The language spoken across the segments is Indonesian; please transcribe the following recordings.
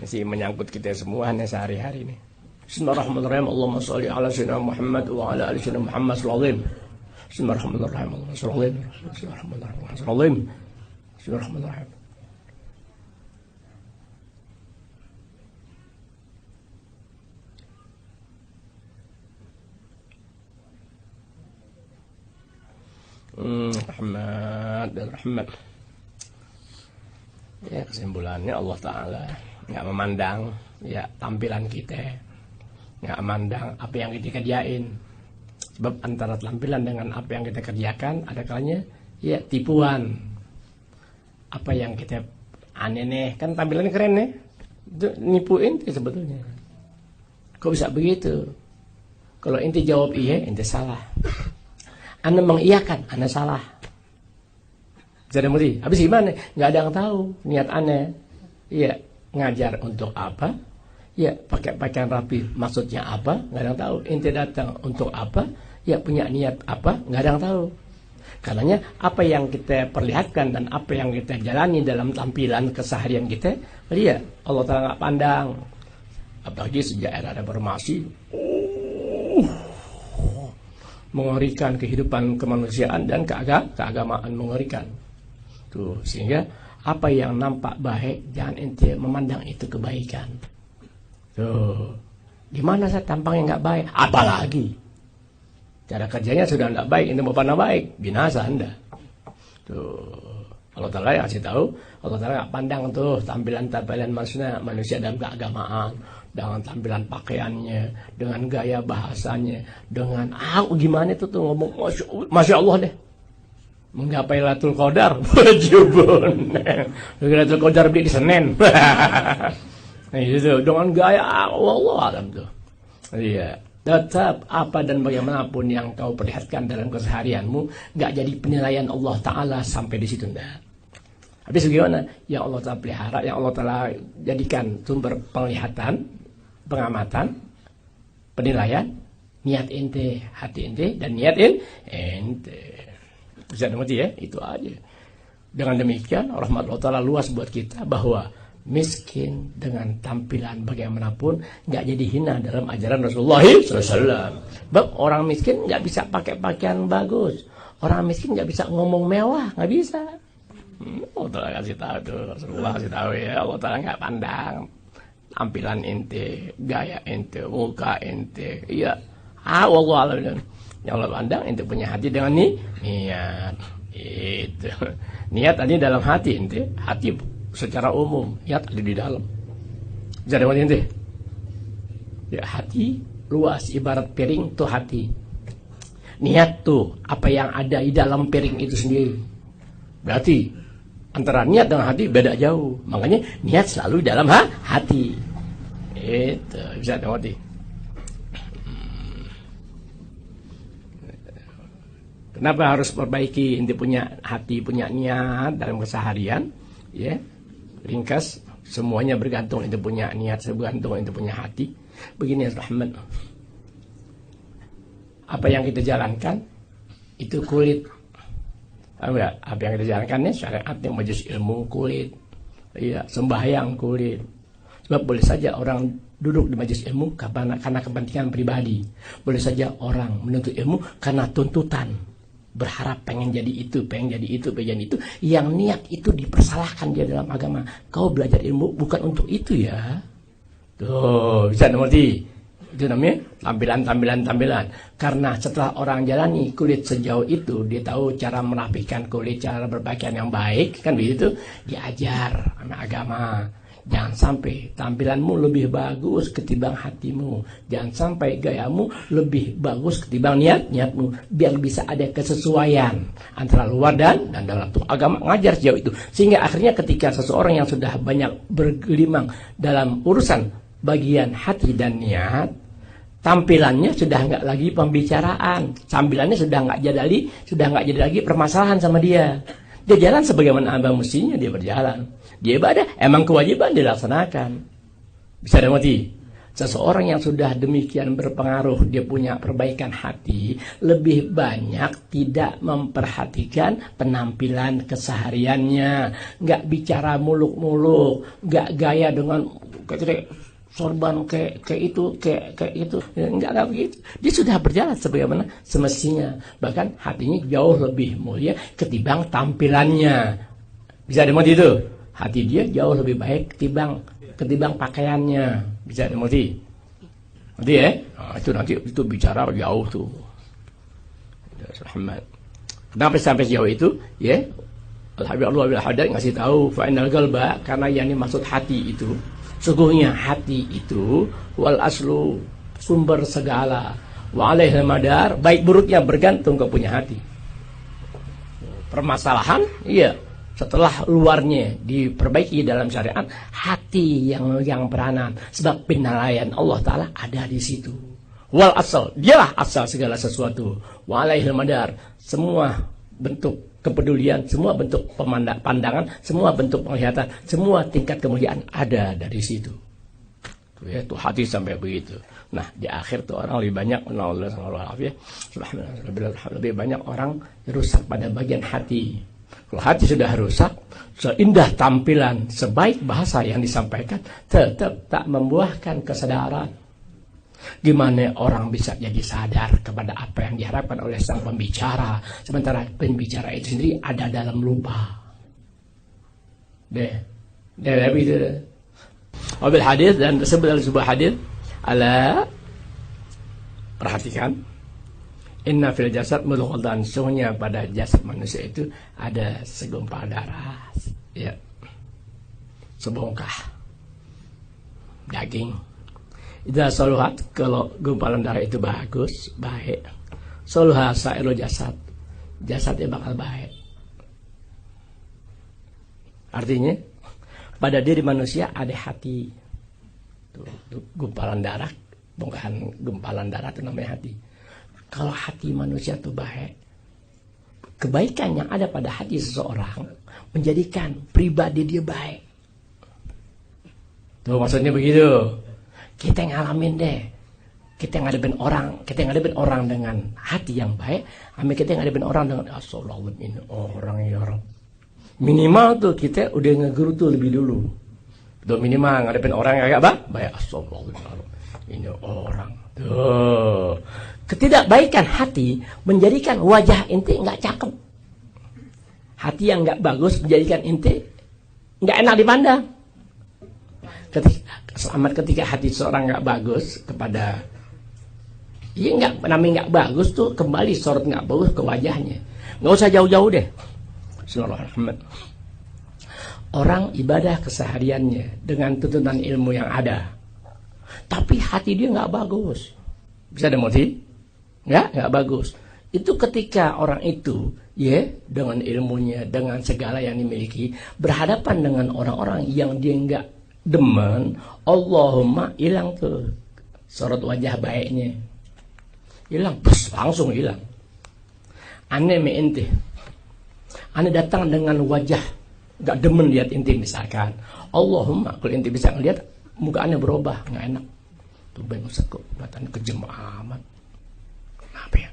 masih menyangkut kita semua sehari-hari ini. Bismillahirrahmanirrahim. Allahumma sholli ala sayyidina Muhammad wa ala ali sayyidina Muhammad sallallahu alaihi wasallam. Bismillahirrahmanirrahim. Allahumma sholli ala sayyidina Muhammad. Bismillahirrahmanirrahim. Rahmat dan rahmat. Ya, kesimpulannya Allah Ta'ala nggak memandang ya tampilan kita, nggak memandang apa yang kita kerjain. Sebab antara tampilan dengan apa yang kita kerjakan ada kalanya ya tipuan. Apa yang kita aneh nih, kan tampilannya keren nih, itu nipuin sebetulnya. Kok bisa begitu? Kalau inti jawab iya, inti salah. Anda mengiyakan, Anda salah. Jadi mesti, habis gimana? Nggak ada yang tahu niat Anda. Iya, ngajar untuk apa? Ya, pakai pakaian rapi, maksudnya apa? Nggak ada yang tahu. Inti datang untuk apa? Ya, punya niat apa? Nggak ada yang tahu. Karenanya apa yang kita perlihatkan dan apa yang kita jalani dalam tampilan keseharian kita, lihat Allah Ta'ala nggak pandang. Apalagi sejak era reformasi, mengerikan kehidupan kemanusiaan dan keagamaan mengerikan. Tuh, sehingga apa yang nampak baik jangan ente memandang itu kebaikan. Tuh, gimana saya tampangnya nggak baik? Apalagi cara kerjanya sudah nggak baik, ente mau pandang baik, binasa Anda. Tuh, Allah Ta'ala kasih tahu, Allah Ta'ala nggak pandang tuh tampilan manusia dalam keagamaan, dengan tampilan pakaiannya, dengan gaya bahasanya, dengan gimana itu tuh ngomong Masya Allah deh, menggapai Lailatul Qadar, wajibun, Lailatul Qadar beli di Senin, nah, itu dengan gaya Allah alam tuh, iya. Tetap apa dan bagaimanapun yang kau perlihatkan dalam keseharianmu gak jadi penilaian Allah Ta'ala sampai di situ enggak. Habis bagaimana? Yang Allah Ta'ala pelihara, yang Allah Ta'ala jadikan sumber penglihatan, pengamatan, penilaian, niat ente, hati ente, dan niat ente. Bisa mengerti ya? Itu aja. Dengan demikian rahmat Allah Ta'ala luas buat kita bahwa miskin dengan tampilan bagaimanapun nggak jadi hina dalam ajaran Rasulullah SAW. Bang, orang miskin nggak bisa pakai pakaian bagus, orang miskin nggak bisa ngomong mewah, nggak bisa. Allah Ta'ala kasih tahu tuh, Rasulullah kasih tahu ya, Allah Ta'ala nggak pandang tampilan ente, gaya ente, muka ente, iya. Allah alam, yang Allah pandang ente punya hati dengan niat, itu niat tadi dalam hati ente, hati secara umum, niat ada di dalam. Jadi apa ente? Ya, hati luas, ibarat piring tuh hati. Niat tuh apa yang ada di dalam piring itu sendiri. Berarti antara niat dengan hati beda jauh. Makanya niat selalu dalam hati. Itu bisa ngerti. Kenapa harus perbaiki? Ente punya hati, punya niat dalam keseharian, ya. Ringkas, semuanya bergantung itu punya niat, bergantung itu punya hati. Begini ya Rahman, apa yang kita jalankan itu kulit. Apa yang kita jalankan ini syariatnya majelis ilmu kulit, iya, sembahyang kulit. Sebab boleh saja orang duduk di majelis ilmu karena kepentingan pribadi, boleh saja orang menuntut ilmu karena tuntutan, berharap pengen jadi itu, pengen jadi itu, pengen itu, yang niat itu dipersalahkan dia dalam agama. Kau belajar ilmu bukan untuk itu ya. Tuh, bisa ngerti? Itu namanya tampilan. Karena setelah orang jalani kulit sejauh itu, dia tahu cara merapikan kulit, cara berpakaian yang baik, kan begitu, diajar sama agama. Jangan sampai tampilanmu lebih bagus ketimbang hatimu. Jangan sampai gayamu lebih bagus ketimbang niatmu. Biar bisa ada kesesuaian antara luar dan dalam. Tuh agama ngajar sejauh itu. Sehingga akhirnya ketika seseorang yang sudah banyak bergelimang dalam urusan bagian hati dan niat, tampilannya sudah nggak lagi pembicaraan. Tampilannya sudah nggak jadi lagi permasalahan sama dia. Dia jalan sebagaimana abang mestinya dia berjalan. Dia ibadah, emang kewajiban dilaksanakan. Bisa dimengerti? Seseorang yang sudah demikian berpengaruh, dia punya perbaikan hati, lebih banyak tidak memperhatikan penampilan kesehariannya, nggak bicara muluk-muluk, nggak gaya dengan kayak sorban kayak itu, nggak begitu. Dia sudah berjalan sebagaimana semestinya, bahkan hatinya jauh lebih mulia ketimbang tampilannya. Bisa dimengerti itu? Hati dia jauh lebih baik ketimbang pakaiannya. Bisa dimengerti? Nanti ya? Nah, itu nanti itu bicara jauh tuh. Kenapa sampai jauh itu? Ya, Alhamdulillah Hadad ngasih tahu fa'inal qalba, karena yang dimaksud hati itu, sesungguhnya hati itu wal aslu, sumber segala, wa alaihil madar, baik buruknya bergantung ke punya hati. Permasalahan, iya, setelah luarnya diperbaiki dalam syariat, hati yang peranan. Sebab penilaian Allah Ta'ala ada di situ. Wal asal, dialah asal segala sesuatu. Wa alaihil madar, semua bentuk kepedulian, semua bentuk pandangan, semua bentuk penglihatan, semua tingkat kemuliaan ada dari situ. Itu hati sampai begitu. Nah, di akhir tuh orang lebih banyak, lebih banyak orang rusak pada bagian hati. Kalau hati sudah rusak, seindah tampilan, sebaik bahasa yang disampaikan, tetap tak membuahkan kesadaran. Gimana orang bisa jadi sadar kepada apa yang diharapkan oleh sang pembicara, sementara pembicara itu sendiri ada dalam lupa. Itu. Wabil hadis, dan tersebut dalam sebuah hadis, perhatikan, inna fil jasad mudghatan, sesungguhnya pada jasad manusia itu ada segumpal darah, ya, sebongkah daging. Idza saluhat, kalau gumpalan darah itu bagus, baik, saluha sa'iru jasadnya bakal baik. Artinya pada diri manusia ada hati. Tuh, gumpalan darah, bongkahan gumpalan darah itu namanya hati. Kalau hati manusia itu baik, kebaikan yang ada pada hati seseorang menjadikan pribadi dia baik. Tuh maksudnya begitu. Kita ngalamin deh. Kita ngadepin orang dengan hati yang baik, sama kita ngadepin orang dengan astagfirullah, ini orang ya Rabb. Minimal tuh kita udah ngegerutu lebih dulu. Tuh minimal ngadepin orang yang agak baik, astagfirullah, ini orang. Tuh. Ketidakbaikan hati menjadikan wajah inti nggak cakep. Hati yang nggak bagus menjadikan inti nggak enak dipandang. Ketika hati seorang nggak bagus kepada, iya namanya nggak bagus tuh kembali sorot nggak bagus ke wajahnya. Nggak usah jauh-jauh deh. Bismillahirrahmanirrahim. Orang ibadah kesehariannya dengan tuntunan ilmu yang ada, tapi hati dia nggak bagus. Bisa demosi? Nggak bagus. Itu ketika orang itu, ya, dengan ilmunya, dengan segala yang dimiliki, berhadapan dengan orang-orang yang dia nggak demen, Allahumma hilang tuh sorot wajah baiknya, hilang, langsung hilang. Aneh me ente, aneh datang dengan wajah nggak demen lihat ente misalkan, Allahumma kalau ente bisa ngelihat muka aneh berubah, nggak enak. Tuh ben Ustaz kok kelihatan kejem amat. Kenapa ya?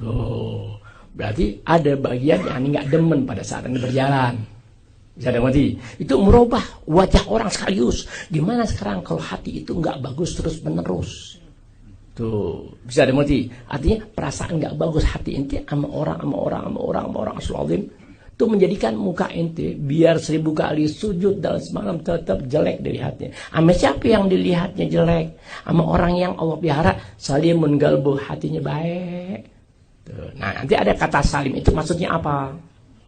Tuh berarti ada bagian yang aneh nggak demen pada saat aneh berjalan. Bisa mati. Itu merubah wajah orang sekaligus. Gimana sekarang kalau hati itu nggak bagus terus menerus? Tuh bisa mati. Artinya perasaan nggak bagus hati inti sama orang astagfirullahaladzim, itu menjadikan muka inti biar 1000 kali sujud dalam semalam tetap jelek dilihatnya. Sama siapa yang dilihatnya jelek? Sama orang yang Allah pelihara salimun galbu, hatinya baik. Tuh. Nah nanti ada kata salim, itu maksudnya apa?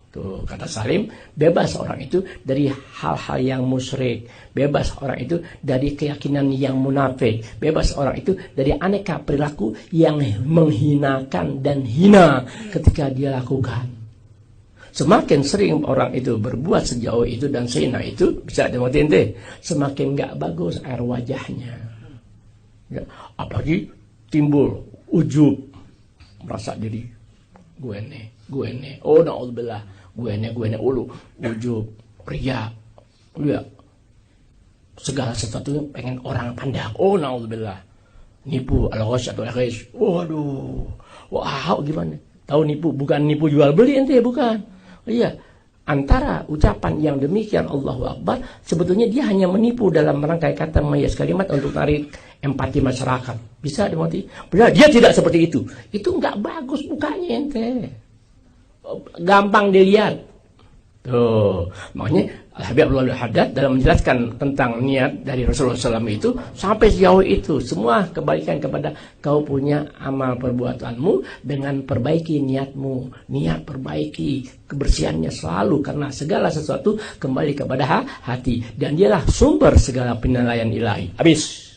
Tuh, kata salim, bebas orang itu dari hal-hal yang musyrik, bebas orang itu dari keyakinan yang munafik, bebas orang itu dari aneka perilaku yang menghinakan dan hina ketika dia lakukan. Semakin sering orang itu berbuat sejauh itu dan sehina itu, bisa dimatiin deh, semakin gak bagus air wajahnya. Ya, apalagi timbul ujub, merasa diri gue nih, oh na'udzubillah, gue nih ulu, ujub, ria, ya, segala sesuatu pengen orang pandang. Oh, naudzubillah. Nipu al-ghash atau al-ghash. Waduh. Wow, gimana? Tahu nipu, bukan nipu jual beli ente, bukan. Iya. Antara ucapan yang demikian Allahu Akbar, sebetulnya dia hanya menipu dalam rangkai kata menghias kalimat untuk tarik empati masyarakat. Bisa dimati? Benar, dia tidak seperti itu. Itu nggak bagus mukanya ente. Gampang dilihat. Tuh, makanya Al-Habib Abdul Haddad dalam menjelaskan tentang niat dari Rasulullah SAW itu sampai sejauh itu semua kebaikan kepada kau punya amal perbuatanmu dengan perbaiki niatmu, niat perbaiki kebersihannya selalu karena segala sesuatu kembali kepada hati dan dialah sumber segala penilaian ilahi. Habis.